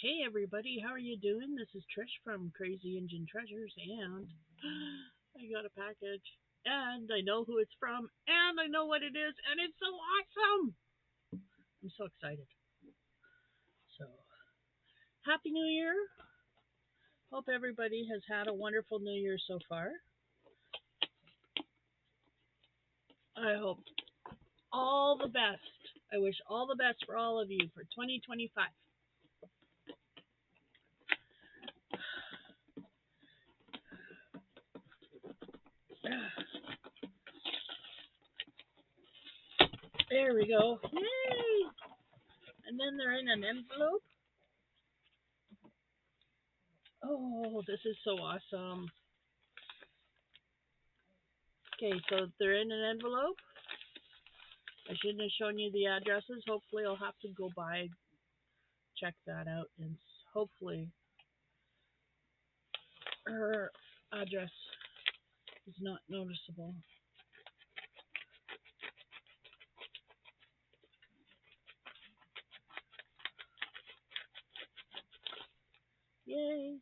Hey everybody, how are you doing? This is Trish from Crazy Indian Treasures, and I got a package, and I know who it's from, and I know what it is, and it's so awesome! I'm so excited. So, Happy New Year! Hope everybody has had a wonderful New Year so far. I hope all the best. I wish all the best for all of you for 2025. There we go. Yay! And then they're in an envelope. Oh, this is so awesome. Okay, so they're in an envelope. I shouldn't have shown you the addresses. Hopefully, I'll have to go by, check that out, and hopefully her address is not noticeable. Yay!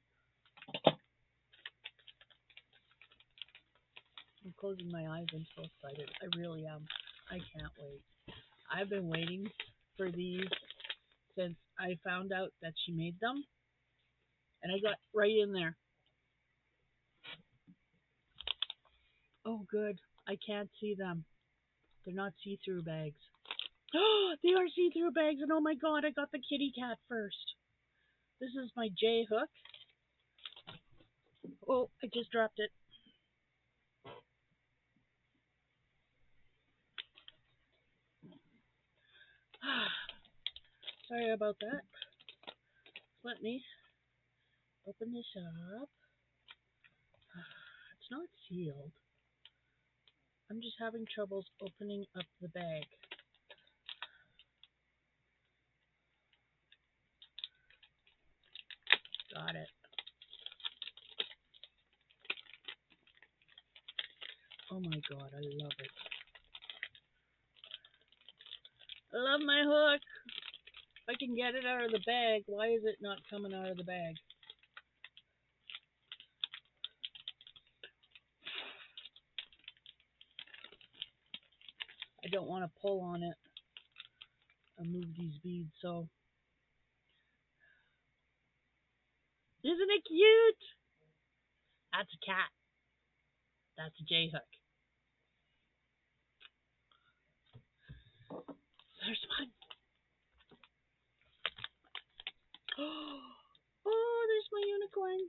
I'm closing my eyes. I'm so excited. I really am. I can't wait. I've been waiting for these since I found out that she made them, and I got right in there. Oh, good. I can't see them. They're not see-through bags. Oh, they are see-through bags, and oh my god, I got the kitty cat first. This is my J hook. Oh, I just dropped it. Sorry about that. Let me open this up. It's not sealed. I'm just having troubles opening up the bag. Got it. Oh my god, I love it. I love my hook. If I can get it out of the bag, why is it not coming out of the bag? I don't want to pull on it and move these beads, so. Isn't it cute? That's a cat. That's a J hook. There's one. Oh, there's my unicorn.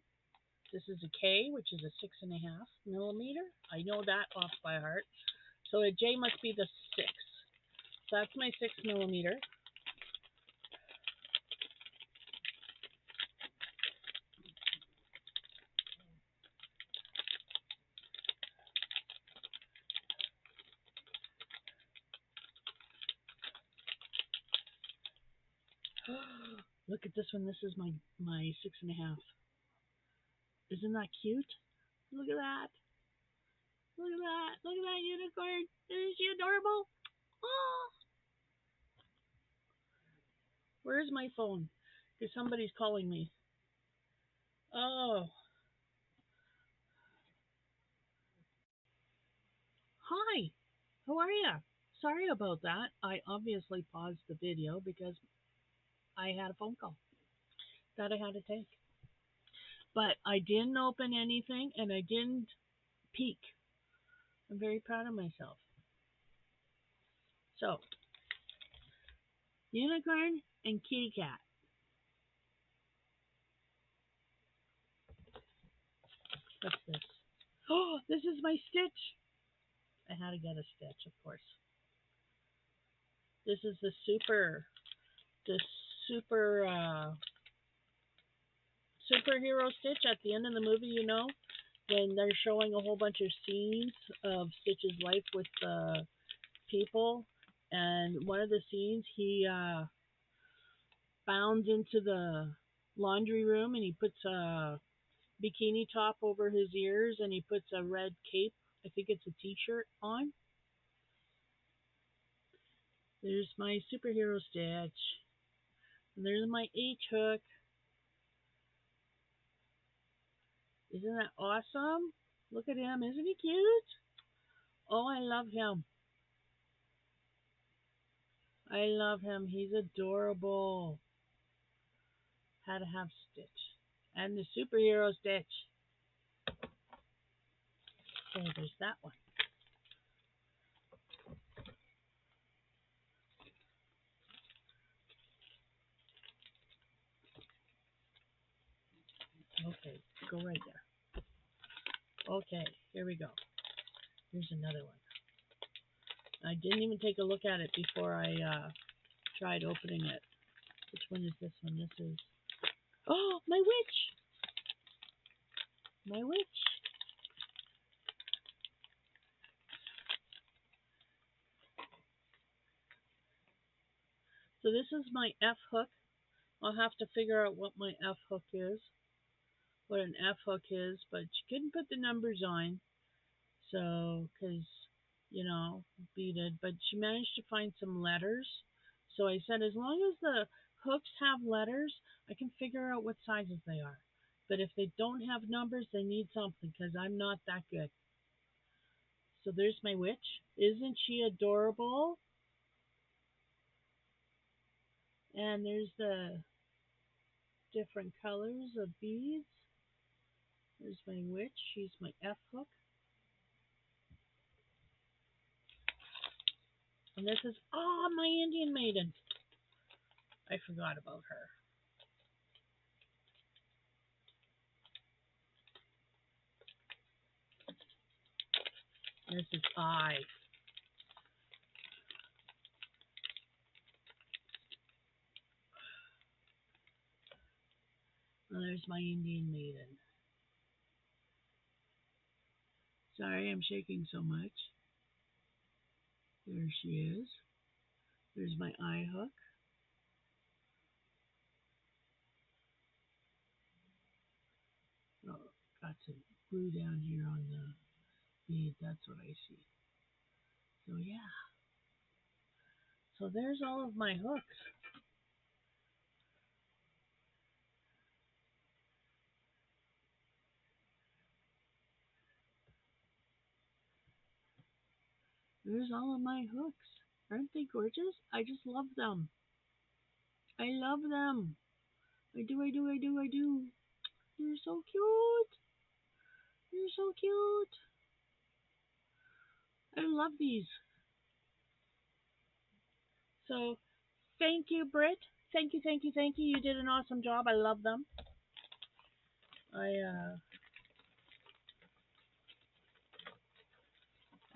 This is a K, which is a 6.5 millimeter. I know that off by heart. So a J must be the 6. So that's my 6 millimeter. Look at this one. This is my 6.5. Isn't that cute? Look at that. Look at that. Look at that unicorn. Isn't she adorable? Oh, where's my phone? Because somebody's calling me. Oh, hi. How are you? Sorry about that. I obviously paused the video because I had a phone call that I had to take. But I didn't open anything and I didn't peek. I'm very proud of myself. So, unicorn and kitty cat. What's this? Oh, this is my stitch. I had to get a stitch, of course. This is the super superhero stitch at the end of the movie. When they're showing a whole bunch of scenes of Stitch's life with the people, and one of the scenes he bounds into the laundry room and he puts a bikini top over his ears and he puts a red cape. I think it's a t-shirt on. There's my superhero stitch. And there's my H hook. Isn't that awesome? Look at him. Isn't he cute? Oh, I love him. I love him. He's adorable. Had to have Stitch. And the superhero Stitch. Okay, there's that one. Okay, go right there. Okay, here we go. Here's another one. I didn't even take a look at it before I tried opening it. Which one is this one? This is... Oh, my witch! My witch! So this is my F hook. I'll have to figure out what my F hook is. What an F hook is, but she couldn't put the numbers on. So, because, beat it. But she managed to find some letters. So I said, as long as the hooks have letters, I can figure out what sizes they are. But if they don't have numbers, they need something because I'm not that good. So there's my witch. Isn't she adorable? And there's the different colors of beads. There's my witch. She's my F hook. And this is, oh, my Indian maiden. I forgot about her. This is I. And there's my Indian maiden. Sorry, I'm shaking so much. There she is. There's my eye hook. Oh, got some glue down here on the bead. That's what I see. So yeah. So there's all of my hooks. There's all of my hooks. Aren't they gorgeous? I just love them. I love them. I do, I do, I do, I do. You're so cute. You're so cute. I love these. So thank you, Britt. Thank you, thank you, thank you. You did an awesome job. I love them. I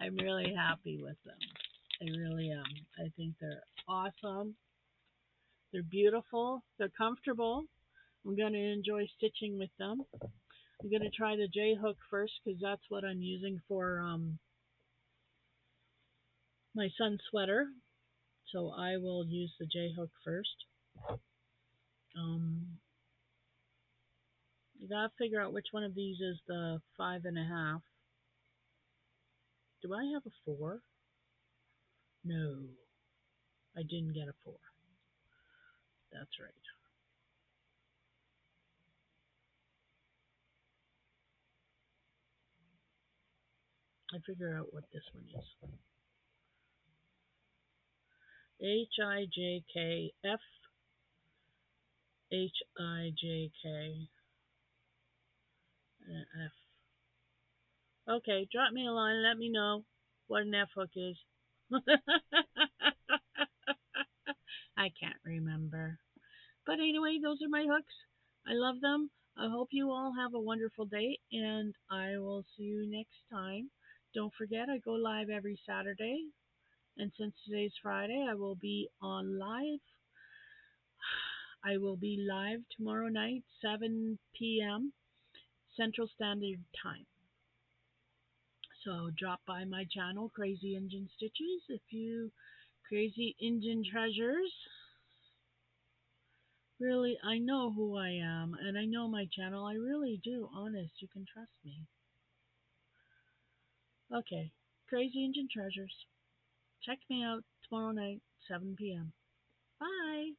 I'm really happy with them. I really am. I think they're awesome. They're beautiful. They're comfortable. I'm going to enjoy stitching with them. I'm going to try the J hook first because that's what I'm using for my son's sweater. So I will use the J hook first. Um, you gotta figure out which one of these is the 5.5. Do I have a 4? No, I didn't get a 4. That's right. I figure out what this one is. HIJKF HIJK F. Okay, drop me a line. Let me know what an F hook is. I can't remember. But anyway, those are my hooks. I love them. I hope you all have a wonderful day, and I will see you next time. Don't forget, I go live every Saturday, and since today's Friday, I will be on live. I will be live tomorrow night, 7 p.m. Central Standard Time. So drop by my channel, Crazy Injun Stitches, if you crazy Injun treasures. Really, I know who I am, and I know my channel. I really do, honest. You can trust me. Okay, Crazy Injun Treasures. Check me out tomorrow night, 7 p.m. Bye.